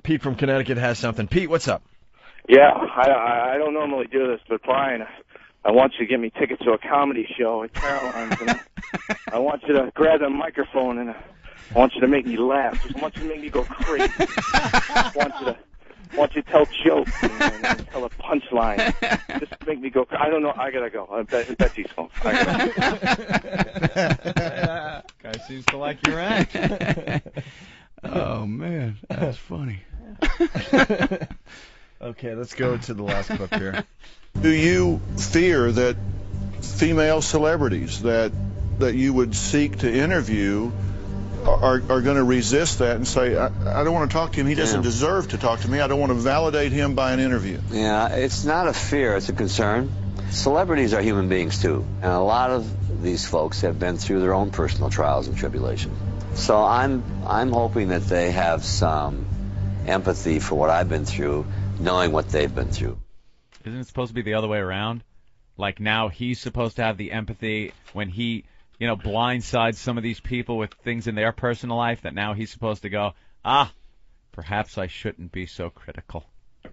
Pete from Connecticut has something. Pete, what's up? Yeah, I don't normally do this, but Brian, I want you to get me tickets to a comedy show at Caroline's, and I want you to grab the microphone, and I want you to make me laugh. Just want you to make me go crazy. I want you to tell jokes and tell a punchline. Just make me go. I don't know. I gotta go. Betsy's home. Guy seems to like your act. Oh man, that's funny. Okay, let's go to the last clip here. Do you fear that female celebrities that you would seek to interview are going to resist that and say, I don't want to talk to him, he doesn't deserve to talk to me, I don't want to validate him by an interview? Yeah, it's not a fear, it's a concern. Celebrities are human beings too, and a lot of these folks have been through their own personal trials and tribulations. So I'm hoping that they have some empathy for what I've been through, knowing what they've been through. Isn't it supposed to be the other way around? Like now he's supposed to have the empathy when he, blindsides some of these people with things in their personal life, that now he's supposed to go, perhaps I shouldn't be so critical.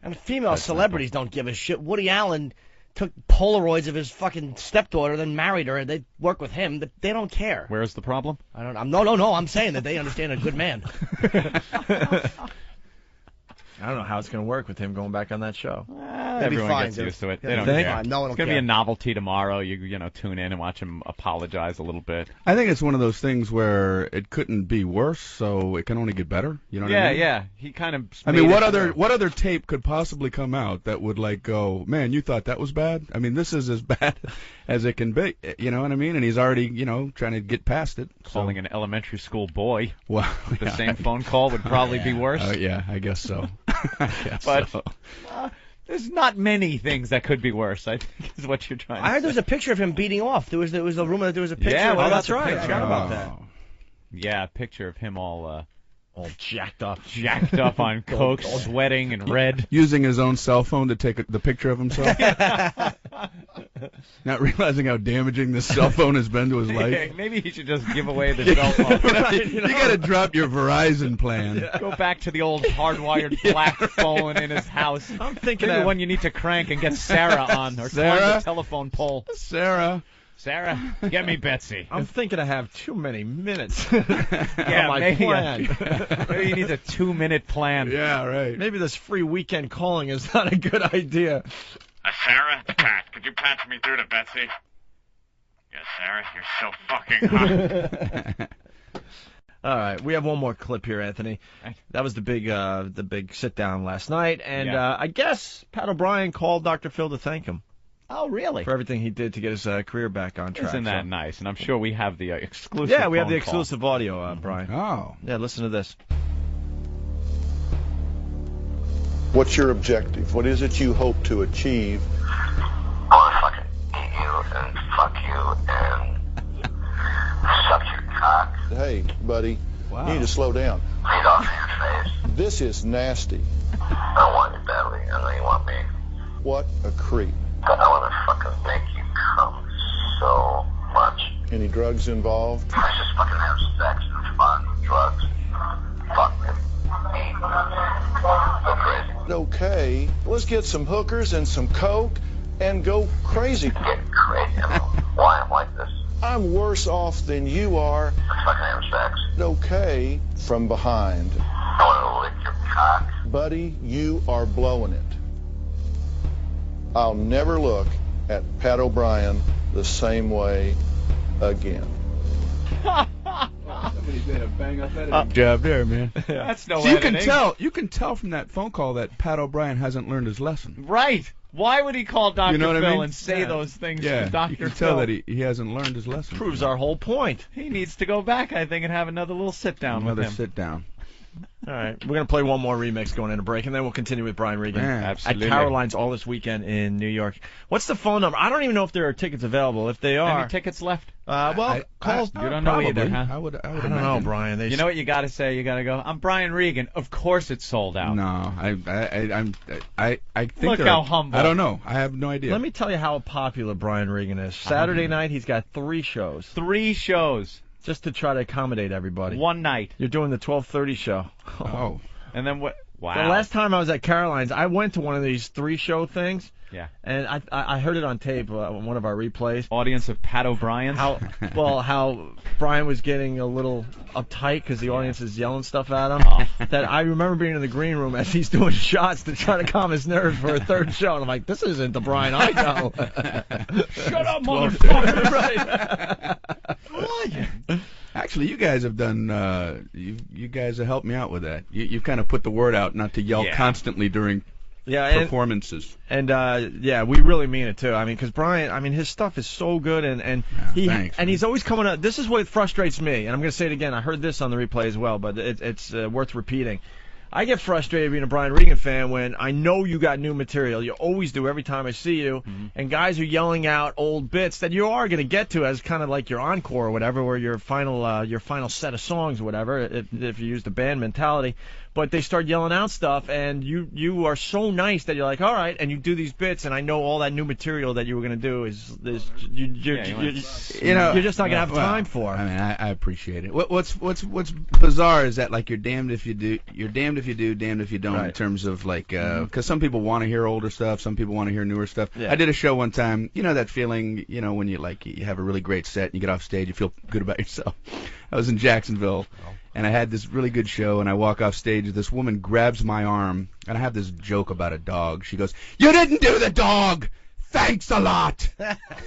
And female celebrities don't give a shit. Woody Allen took Polaroids of his fucking stepdaughter, then married her, and they work with him. They don't care. Where's the problem? I don't know. No. I'm saying that they understand a good man. I don't know how it's going to work with him going back on that show. Everyone fine, gets dude. used to it. He'll They be don't fine. care. No one will It's going to be care. a novelty tomorrow. You know, tune in and watch him apologize a little bit. I think it's one of those things where it couldn't be worse, so it can only get better. You know what I mean? Yeah. He kind of. I mean, made what it- other tape could possibly come out that would like go, man, you thought that was bad? I mean, this is as bad as it can be. You know what I mean? And he's already, trying to get past it. So. Calling an elementary school boy Well, the yeah, same phone call would probably be worse. Yeah, I guess so. I guess But- so. There's not many things that could be worse, I think, is what you're trying to I heard say. there was a picture of him beating off. There was a rumor that there was a picture. Yeah, of well, him. that's right. I forgot about that. Oh. Yeah, a picture of him all Jacked up. jacked up on coke, sweating and red. Using his own cell phone to take the picture of himself. Not realizing how damaging this cell phone has been to his life. Maybe he should just give away the cell phone. You got to drop your Verizon plan. Go back to the old hardwired black phone in his house. I'm thinking Maybe of one you need to crank and get Sarah on, or climb Sarah? the telephone pole. Sarah. Sarah, get me Betsy. I'm thinking I have too many minutes. Yeah, on my maybe, plan. maybe he needs a 2-minute plan. Yeah, right. Maybe this free weekend calling is not a good idea. Sarah, it's Pat. Could you patch me through to Betsy? Yes, Sarah, you're so fucking hot. All right, we have one more clip here, Anthony. That was the big sit down last night, and Yeah. I guess Pat O'Brien called Dr. Phil to thank him Oh, really? for everything he did to get his career back on track. Isn't that So- nice? And I'm sure we have the exclusive. Yeah, we have phone the call. exclusive audio, Brian. Oh. Yeah, listen to this. What's your objective? What is it you hope to achieve? I want to fucking eat you and fuck you and suck your cock. Hey, buddy, Wow. you need to slow down. Feed off your face. This is nasty. I want you badly. I know you want me. What a creep. But I want to fucking make you come so much. Any drugs involved? Let's just fucking have sex and fun, drugs, fuck and eat. Go crazy. Okay, let's get some hookers and some coke and go crazy. Getting crazy. I don't know why I'm like this. I'm worse off than you are. Let's fucking have sex. Okay, from behind. I want to lick your cock. Buddy, you are blowing it. I'll never look at Pat O'Brien the same way again. Somebody did a bang up editing job there, man. That's no So you can editing. you can tell from that phone call that Pat O'Brien hasn't learned his lesson. Right. Why would he call Dr. You know what Phil I mean? and say those things Yeah, to Dr. you can Phil? tell that he hasn't learned his lesson. Proves our whole point. He needs to go back, I think, and have another little sit down Another with him. sit down. All right, we're going to play one more remix going into break, and then we'll continue with Brian Regan Man, absolutely. at Caroline's all this weekend in New York. What's the phone number? I don't even know if there are tickets available. If they are, Any tickets left? well, call. you don't know either, huh? I would I don't know, imagine. Brian. They You know what you got to say? You got to go, I'm Brian Regan. Of course it's sold out. No, I think Look they're- how humble. I don't know. I have no idea. Let me tell you how popular Brian Regan is. Saturday night, he's got 3 shows 3 shows, just to try to accommodate everybody. one night. You're doing the 12:30 show. Oh, And then what? Wow. The last time I was at Caroline's, I went to one of these 3-show things. Yeah. And I heard it on tape on one of our replays. Audience of Pat O'Brien. How Brian was getting a little uptight because the audience is yelling stuff at him. Oh. That I remember being in the green room as he's doing shots to try to calm his nerves for a 3rd show, and I'm like, this isn't the Brian I know. Shut up, motherfucker! actually, you guys have done. You guys have helped me out with that. You've kind of put the word out not to yell Yeah. constantly during Yeah, performances. and yeah, we really mean it too. I mean, because Brian, his stuff is so good, and thanks, man. he's always coming up. This is what frustrates me, and I'm going to say it again. I heard this on the replay as well, but it's worth repeating. I get frustrated being a Brian Regan fan when I know you got new material. You always do every time I see you, and guys are yelling out old bits that you are going to get to as kind of like your encore or whatever, or your final set of songs or whatever, if you use the band mentality. But they start yelling out stuff, and you are so nice that you're like, all right, and you do these bits, and I know all that new material that you were going to do is you're just not going to have time for. I mean, I appreciate it. What's bizarre is that like you're damned if you do, damned if you don't, Right. in terms of like because some people want to hear older stuff, some people want to hear newer stuff. Yeah. I did a show one time, that feeling, when you have a really great set and you get off stage, you feel good about yourself. I was in Jacksonville. and I had this really good show, and I walk off stage, and this woman grabs my arm, and I have this joke about a dog. She goes, "You didn't do the dog! Thanks a lot!"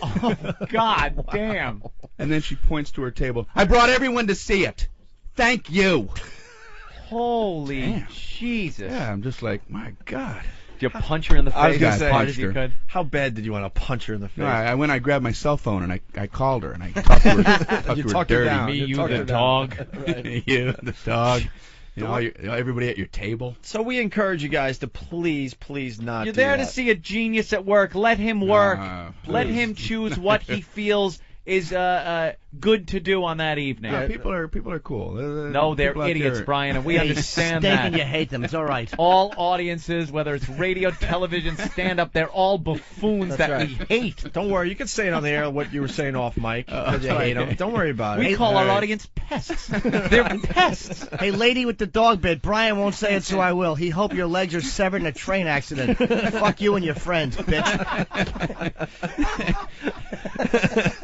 Oh, God damn. And then she points to her table. "I brought everyone to see it. Thank you." Holy Damn. Jesus. Yeah, I'm just like, my God. Did you punch her in the I was face gonna as say, hard as you could? How bad did you want to punch her in the face? No, I went, I grabbed my cell phone, and I called her, and I talked to her, You to her talked her dirty. down. Me, You you, talked the her down. dog. You, the dog. You know, everybody at your table. So we encourage you guys to please not You're do there that. to see a genius at work. Let him work. Let please. him choose what he feels is good to do on that evening. Yeah, people are cool. No, they're People out idiots, there- Brian, and we understand Stink that. and you hate them. It's all right. All audiences, whether it's radio, television, stand-up, they're all buffoons That's that right. we hate. Don't worry, you can say it on the air what you were saying off mic because you hate them. Don't worry about it. We call All our right. audience pests. They're pests. Hey, lady with the dog bit, Brian won't say it, so I will. He hope your legs are severed in a train accident. Fuck you and your friends, bitch.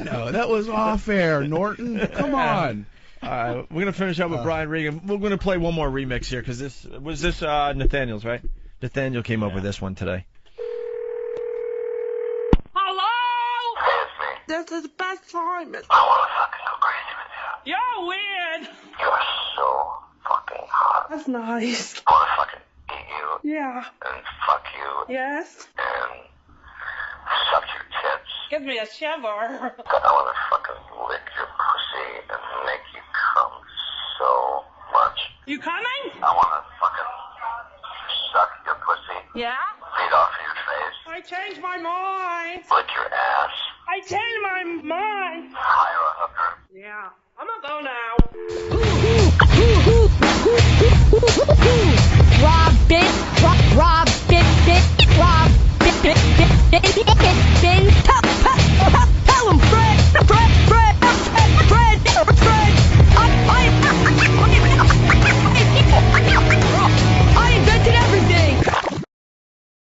No, that was off air, Norton. Come on. We're gonna finish up with Brian Regan. We're gonna play one more remix here because this was Nathaniel's, right? Nathaniel came up with this one today. Hello? Hey, it's me. This is the best time. I want to fucking go crazy with you. You're weird. You're so fucking hot. That's nice. I want to fucking eat you Yeah. and fuck you Yes. and suck your tits. Give me a shiver. I want to fucking lick your pussy and make you come so much. You coming? I want to fucking suck your pussy, Yeah? feed off of your face, I changed my mind. lick your ass, I changed my mind. hire a hooker. Yeah. I'm gonna go now.